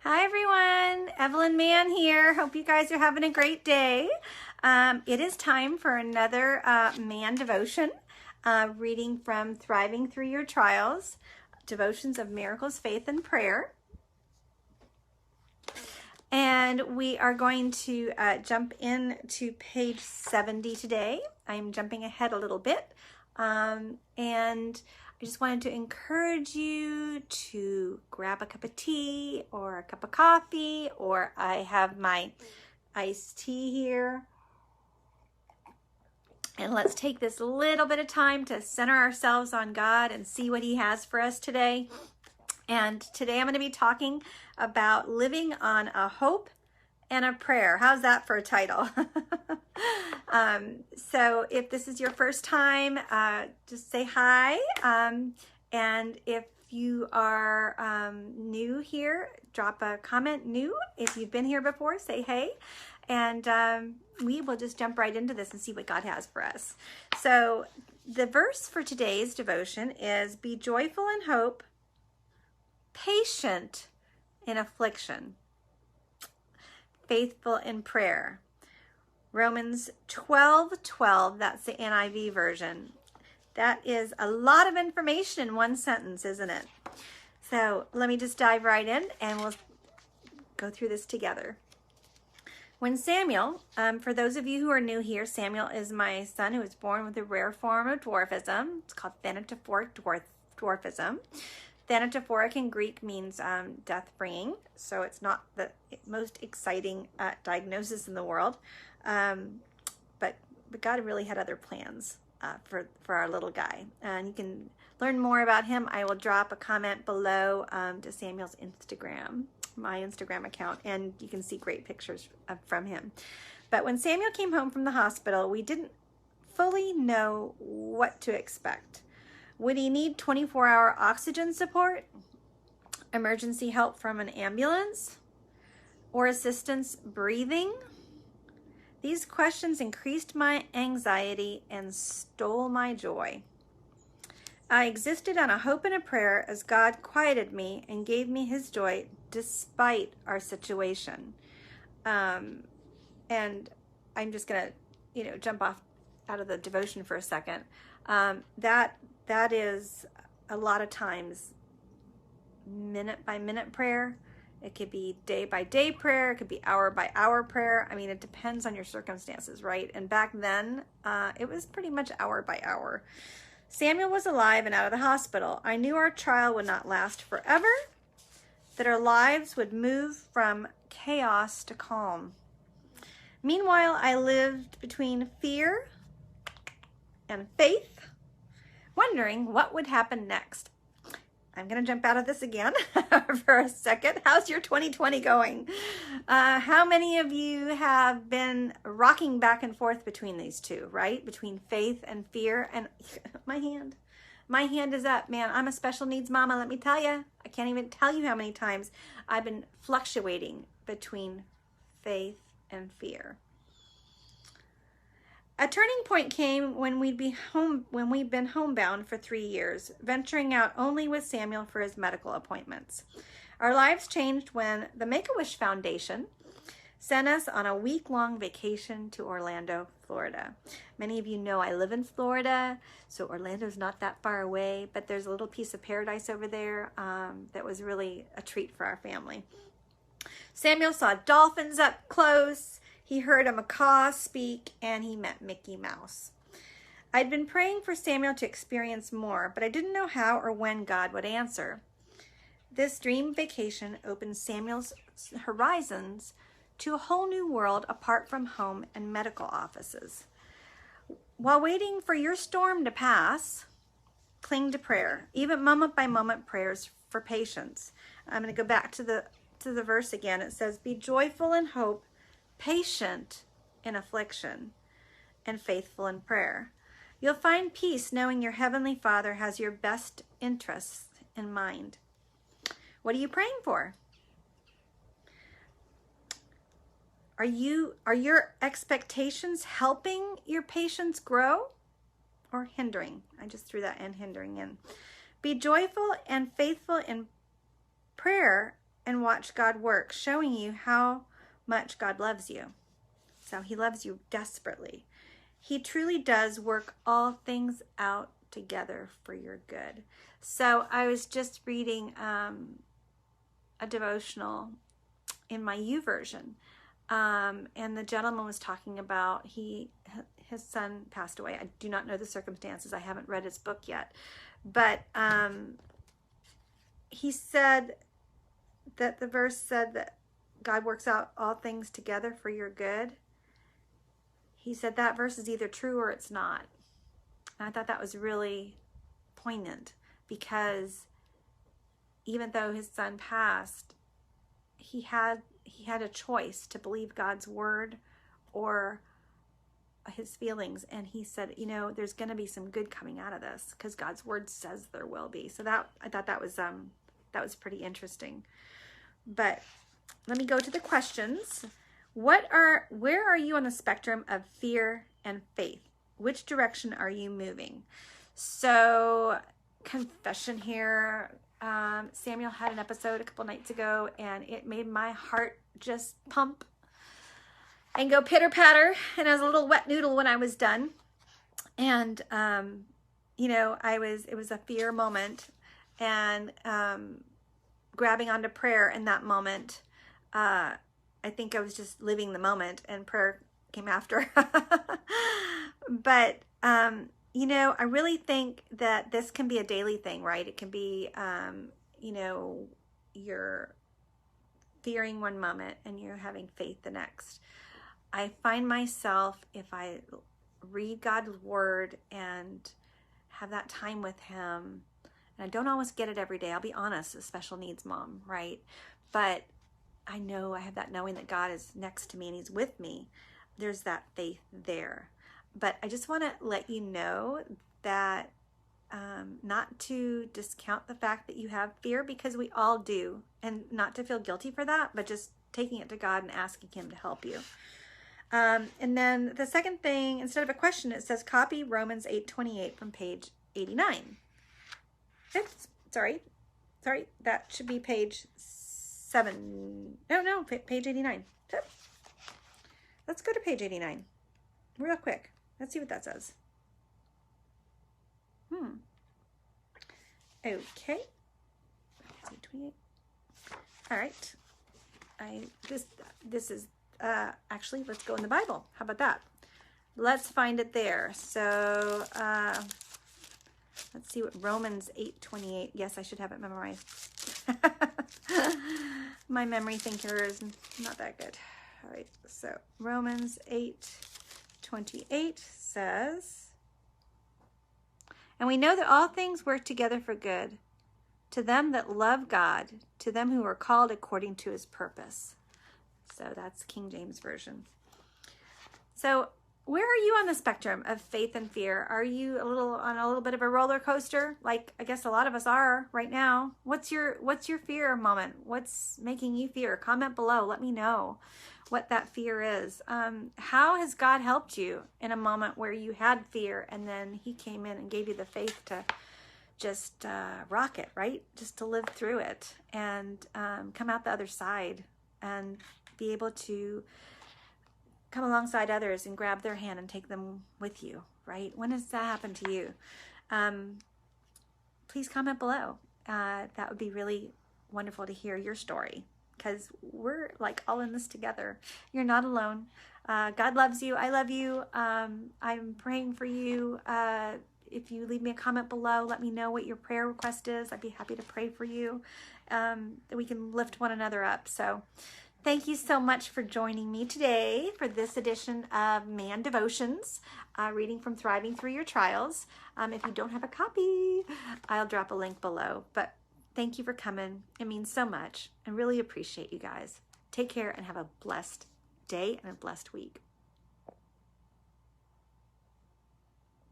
Hi everyone, Evelyn Mann here. Hope you guys are having a great day. It is time for another Man devotion, reading from Thriving Through Your Trials, Devotions of Miracles, Faith, and Prayer. And we are going to jump into page 70 today. I'm jumping ahead a little bit. And I just wanted to encourage you to grab a cup of tea or a cup of coffee, or I have my iced tea here. And let's take this little bit of time to center ourselves on God and see what He has for us today. And today I'm going to be talking about living on a hope and a prayer. How's that for a title? So if this is your first time, just say hi. And if you are new here, drop a comment, new. If you've been here before, say hey. And we will just jump right into this and see what God has for us. So the verse for today's devotion is, "Be joyful in hope, patient in affliction, faithful in prayer." Romans 12:12, that's the NIV version. That is a lot of information in one sentence, isn't it? So let me just dive right in and we'll go through this together. When Samuel, for those of you who are new here, Samuel is my son who was born with a rare form of dwarfism. It's called thanatophoric dwarfism. Thanatophoric in Greek means death-bringing, so it's not the most exciting diagnosis in the world. But God really had other plans for our little guy. And you can learn more about him. I will drop a comment below to Samuel's Instagram, my Instagram account, and you can see great pictures from him. But when Samuel came home from the hospital, we didn't fully know what to expect. Would he need 24-hour oxygen support, emergency help from an ambulance, or assistance breathing? These questions increased my anxiety and stole my joy. I existed on a hope and a prayer as God quieted me and gave me His joy despite our situation. And I'm just going to, jump off out of the devotion for a second. That is a lot of times minute by minute prayer. It could be day by day prayer. It could be hour by hour prayer. I mean, it depends on your circumstances, right? And back then, it was pretty much hour by hour. Samuel was alive and out of the hospital. I knew our trial would not last forever, that our lives would move from chaos to calm. Meanwhile, I lived between fear and faith, wondering what would happen next. I'm going to jump out of this again for a second. How's your 2020 going? How many of you have been rocking back and forth between these two, right? Between faith and fear. And my hand is up, man. I'm a special needs mama, let me tell you. I can't even tell you how many times I've been fluctuating between faith and fear. A turning point came when we'd been homebound for 3 years, venturing out only with Samuel for his medical appointments. Our lives changed when the Make-A-Wish Foundation sent us on a week-long vacation to Orlando, Florida. Many of you know I live in Florida, so Orlando's not that far away, but there's a little piece of paradise over there that was really a treat for our family. Samuel saw dolphins up close. He heard a macaw speak, and he met Mickey Mouse. I'd been praying for Samuel to experience more, but I didn't know how or when God would answer. This dream vacation opened Samuel's horizons to a whole new world apart from home and medical offices. While waiting for your storm to pass, cling to prayer, even moment-by-moment prayers for patience. I'm going to go back to the verse again. It says, "Be joyful in hope, patient in affliction, and faithful in prayer." You'll find peace knowing your Heavenly Father has your best interests in mind. What are you praying for? Are your expectations helping your patience grow or hindering? I just threw that "and" hindering in. Be joyful and faithful in prayer and watch God work, showing you how much God loves you. So he loves you desperately. He truly does work all things out together for your good. So I was just reading a devotional in my YouVersion, and the gentleman was talking about his son passed away. I do not know the circumstances. I haven't read his book yet, but he said that the verse said that God works out all things together for your good. He said that verse is either true or it's not. And I thought that was really poignant, because even though his son passed, he had a choice to believe God's word or his feelings. And he said, there's going to be some good coming out of this, because God's word says there will be. So I thought that was pretty interesting. But let me go to the questions. Where are you on the spectrum of fear and faith? Which direction are you moving? So, confession here. Samuel had an episode a couple nights ago, and it made my heart just pump and go pitter patter. And I was a little wet noodle when I was done. And it was a fear moment, and grabbing onto prayer in that moment. I think I was just living the moment, and prayer came after. But, I really think that this can be a daily thing, right? It can be, you're fearing one moment and you're having faith the next. I find myself, if I read God's word and have that time with him, and I don't always get it every day, I'll be honest, a special needs mom, right? But I know I have that knowing that God is next to me and he's with me. There's that faith there. But I just want to let you know that not to discount the fact that you have fear, because we all do, and not to feel guilty for that, but just taking it to God and asking him to help you. And then the second thing, instead of a question, it says copy Romans 8:28 from page 89. Oops, sorry, that should be page 7. No, page 89. Let's go to page 89 real quick. Let's see what that says. Okay. 28. All right. This is actually, let's go in the Bible. How about that? Let's find it there. So let's see what Romans 8:28. Yes, I should have it memorized. My memory thinker is not that good. All right. So Romans 8:28 says, and we know that all things work together for good to them that love God, to them who are called according to his purpose. So that's King James Version. So where are you on the spectrum of faith and fear? Are you on a little bit of a roller coaster? Like I guess a lot of us are right now. What's your fear moment? What's making you fear? Comment below. Let me know what that fear is. How has God helped you in a moment where you had fear, and then he came in and gave you the faith to just rock it, right? Just to live through it and come out the other side and be able to come alongside others and grab their hand and take them with you, right? When has that happened to you? Please comment below. That would be really wonderful to hear your story, because we're like all in this together. You're not alone. God loves you. I love you. I'm praying for you. If you leave me a comment below, let me know what your prayer request is. I'd be happy to pray for you, that we can lift one another up. So thank you so much for joining me today for this edition of Man Devotions, reading from Thriving Through Your Trials. If you don't have a copy, I'll drop a link below. But thank you for coming. It means so much. I really appreciate you guys. Take care and have a blessed day and a blessed week.